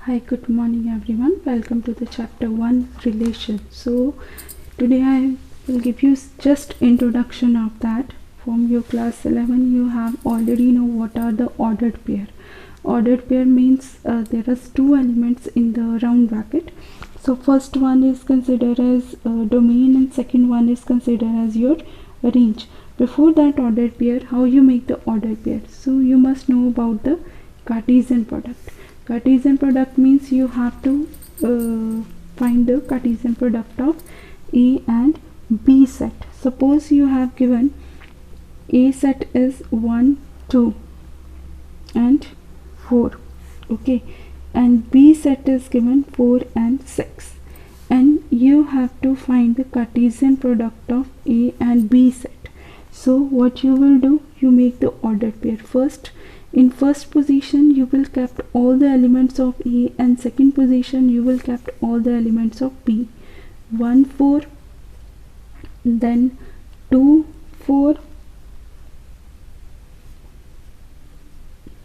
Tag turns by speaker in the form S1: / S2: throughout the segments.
S1: Hi, good morning everyone. Welcome to the chapter 1 relation. So today I will give you just introduction of that. From your class 11 you have already know what are the ordered pair. Ordered pair means there are two elements in the round bracket. So first one is considered as domain and second one is considered as your range. Before that ordered pair, how you make the ordered pair? So you must know about the Cartesian product. Cartesian product means you have to find the Cartesian product of A and B set. Suppose you have given A set is 1, 2 and 4, okay, and B set is given 4 and 6, and you have to find the Cartesian product of A and B set. So what you will do, you make the ordered pair. First, in first position you will kept all the elements of A, and second position you will kept all the elements of B. 1 4, then 2 4,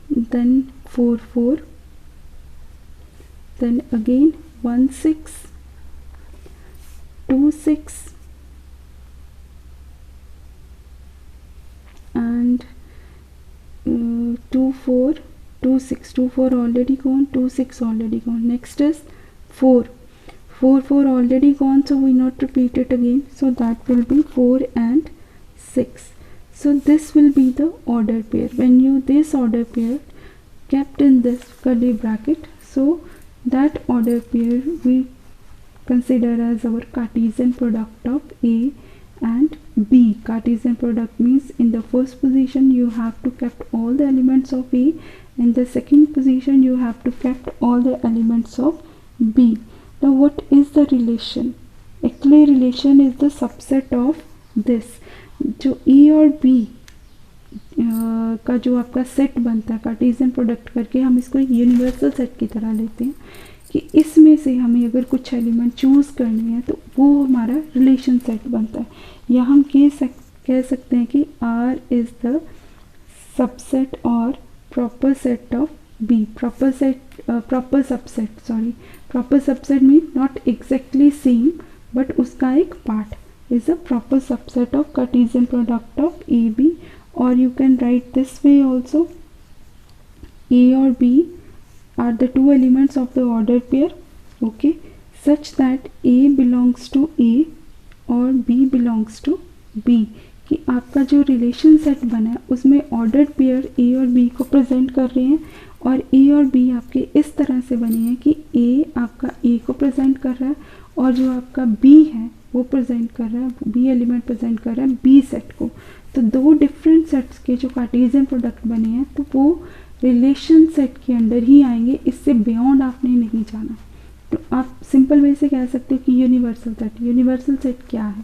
S1: then 4 4, then again 1 6, 2 6, and 2 4, 2 6, 2 4 already gone, 2 6 already gone. Next is 4 4 4 already gone, so we not repeat it again, so that will be 4 and 6. So this will be the ordered pair. When you this ordered pair kept in this curly bracket, so that ordered pair we consider as our Cartesian product of A and B. Cartesian product means in the first position you have to kept all the elements of A, in the second position you have to kept all the elements of B. Now what is the relation? Actually relation is the subset of this. जो E और B का जो आपका set बनता है Cartesian product करके, हम इसको एक यूनिवर्सल सेट की तरह लेते हैं कि इसमें से हमें अगर कुछ एलिमेंट चूज़ करने हैं तो वो हमारा रिलेशन सेट बनता है, या हम कह सकते हैं कि R इज़ द सबसेट और proper set of B. Proper subset mean not exactly same but उसका एक part is a proper subset of Cartesian product of A B, और you can write this way also. A or B are the two elements of the ordered pair, okay, such that A belongs to A और B belongs to B. कि आपका जो relation set बना है उसमें ordered pair A और B को present कर रहे हैं, और A और B आपके इस तरह से बने हैं कि A आपका A को प्रेजेंट कर रहा है और जो आपका B है वो प्रेजेंट कर रहा है, B एलिमेंट प्रेजेंट कर रहा है B सेट को. तो दो डिफरेंट सेट्स के जो कार्टेशियन प्रोडक्ट बने हैं तो वो रिलेशन सेट के अंडर ही आएंगे, इससे बियॉन्ड आपने नहीं जाना. तो आप सिंपल वे से कह सकते हो कि यूनिवर्सल सेट. यूनिवर्सल सेट क्या है?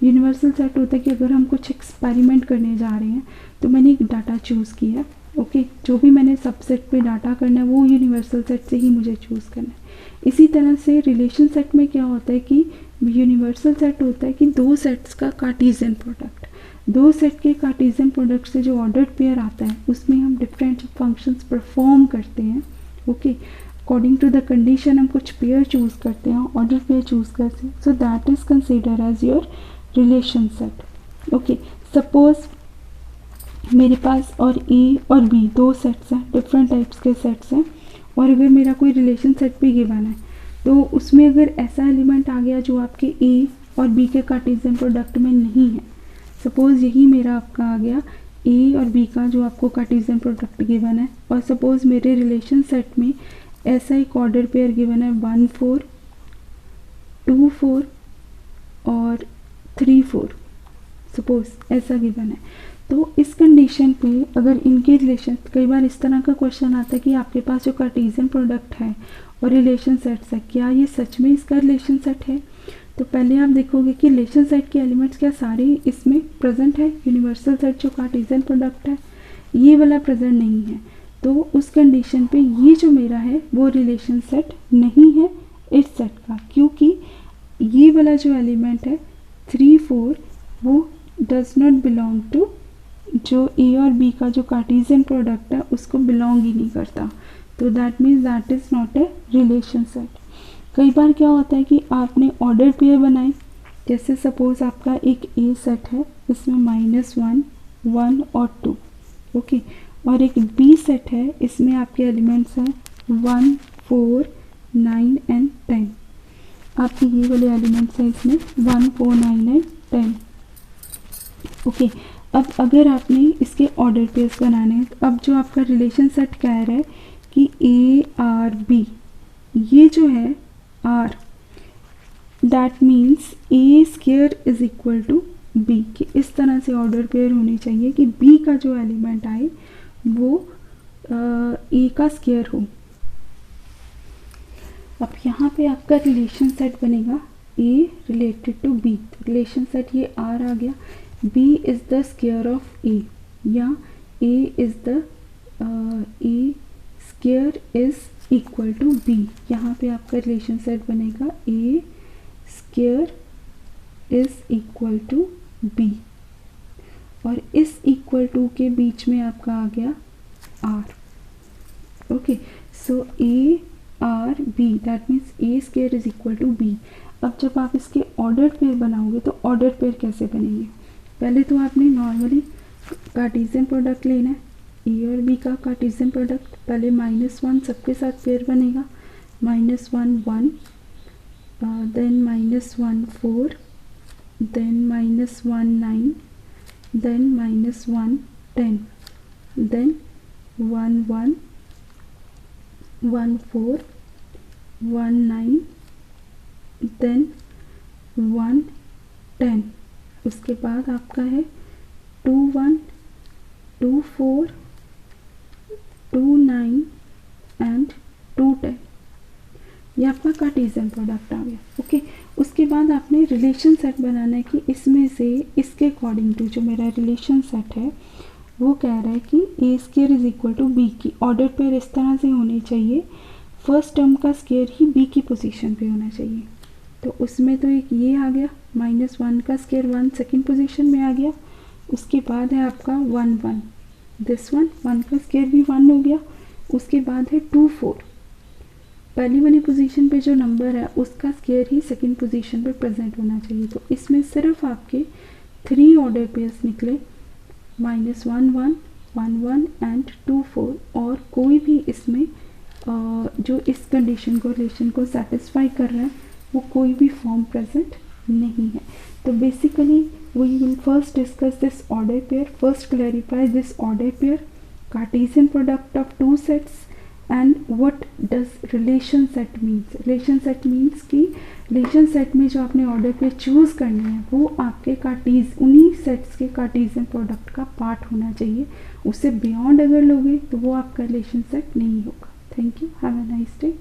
S1: यूनिवर्सल सेट होता है कि अगर हम कुछ एक्सपेरिमेंट करने जा रहे हैं तो मैंने एक डाटा चूज़ किया, ओके, जो भी मैंने सबसेट पे डाटा करना है वो यूनिवर्सल सेट से ही मुझे चूज़ करना है. इसी तरह से रिलेशन सेट में क्या होता है कि यूनिवर्सल सेट होता है कि दो सेट्स का कार्टेशियन प्रोडक्ट, दो सेट के कार्टेशियन प्रोडक्ट से जो ऑर्डर्ड पेयर आता है उसमें हम डिफरेंट फंक्शंस परफॉर्म करते हैं, okay, according to the condition हम कुछ पेयर चूज़ करते हैं, ऑर्डर पेयर चूज़ करते हैं. So that is consider as your relation set, okay. Suppose मेरे पास और A और B दो सेट्स हैं, डिफरेंट टाइप्स के सेट्स हैं, और अगर मेरा कोई रिलेशन सेट भी गिवन है तो उसमें अगर ऐसा एलिमेंट आ गया जो आपके A और B के कार्टेशियन प्रोडक्ट में नहीं है, सपोज़ यही मेरा आपका आ गया A और B का जो आपको कार्टेशियन प्रोडक्ट गिवन है, और सपोज़ मेरे रिलेशन सेट में ऐसा एक ऑर्डर पेयर गिवन है 1 4, 2 4 और 3 4, सपोज़ ऐसा गिवन है. तो इस कंडीशन पे अगर इनके रिलेशन, कई बार इस तरह का क्वेश्चन आता है कि आपके पास जो कार्टेशियन प्रोडक्ट है और रिलेशन सेट्स है, क्या ये सच में इसका रिलेशन सेट है? तो पहले आप देखोगे कि रिलेशन सेट के एलिमेंट्स क्या सारे इसमें प्रेजेंट है. यूनिवर्सल सेट जो कार्टेशियन प्रोडक्ट है ये वाला प्रेजेंट नहीं है, तो उस कंडीशन पे ये जो मेरा है वो रिलेशन सेट नहीं है इस सेट का, क्योंकि ये वाला जो एलिमेंट है 3 4 वो डज नॉट बिलोंग टू जो A और B का जो कार्टेशियन प्रोडक्ट है उसको बिलोंग ही नहीं करता. तो that means that is not a relation set. कई बार क्या होता है कि आपने ऑर्डर पेयर बनाए, जैसे सपोज आपका एक ए सेट है, इसमें -1, 1 और 2, ओके, और एक बी सेट है, इसमें आपके एलिमेंट्स हैं 1, 4, 9 एंड 10। आपके ये वाले एलिमेंट्स हैं इसमें 1, 4, 9 एंड 10, ओके। अब अगर आपने इसके ऑर्डर पेयर्स बनाने हैं, अब जो आपका रिलेशन सेट कह रहा है कि ए आर बी, ये जो है R, that means A square is equal to B, कि इस तरह से ऑर्डर पेयर होनी चाहिए कि बी का जो एलिमेंट आए वो ए का स्क्वायर हो। अब यहाँ पे आपका रिलेशन सेट बनेगा A related to B, relation set ये आर आ गया, B is the square of A, या A is the A square is equal to B. यहाँ पे आपका रिलेशन सेट बनेगा A square is equal to B, और इस इक्वल टू के बीच में आपका आ गया R, okay. So A R B, that means A square is equal to B. अब जब आप इसके ऑर्डर पेयर बनाओगे तो ऑर्डर पेयर कैसे बनेंगे? पहले तो आपने नॉर्मली कार्टेशियन प्रोडक्ट लेना है, ए और बी का कार्टेशियन प्रोडक्ट। पहले -1 सबके साथ पेयर बनेगा, -1 1, then -1 4, then -1 9, then -1 10, then 1 1, 1 4, 1 9, then 1 10। उसके बाद आपका है 2 1, 2 4, 2 9 एंड 2 10। ये आपका कार्टेशियन प्रोडक्ट आ गया, ओके। उसके बाद आपने रिलेशन सेट बनाना है कि इसमें से इसके अकॉर्डिंग टू जो मेरा रिलेशन सेट है वो कह रहा है कि A square is equal to B की ऑर्डर पेयर इस तरह से होनी चाहिए, फर्स्ट टर्म का स्क्वायर ही बी की पोजीशन पे होना चाहिए। तो उसमें तो एक ये आ गया, -1 का स्क्वायर 1 सेकेंड पोजीशन में आ गया। उसके बाद है आपका 1 1, दिस 1 का स्क्वायर भी 1 हो गया। उसके बाद है 2 4, पहली वाली पोजीशन पे जो नंबर है उसका स्क्वायर ही सेकंड पोजीशन पे प्रेजेंट होना चाहिए। तो इसमें सिर्फ आपके 3 ऑर्डर पेयर्स निकले, -1 1, 1 1 एंड 2 4, और कोई भी इसमें जो इस कंडीशन को रिलेशन को सेटिस्फाई कर रहा है वो कोई भी फॉर्म प्रेजेंट नहीं है। तो basically we will first discuss this order pair, first clarify this order pair, Cartesian product of 2 sets, and what does relation set means. Relation set means कि रिलेशन सेट में जो आपने ऑर्डर पे choose करनी है वो आपके उन्हीं सेट्स के कार्टेशियन प्रोडक्ट का पार्ट होना चाहिए। उससे बियॉन्ड अगर लोगे तो वो आपका रिलेशन सेट नहीं होगा। Thank you, have a nice day.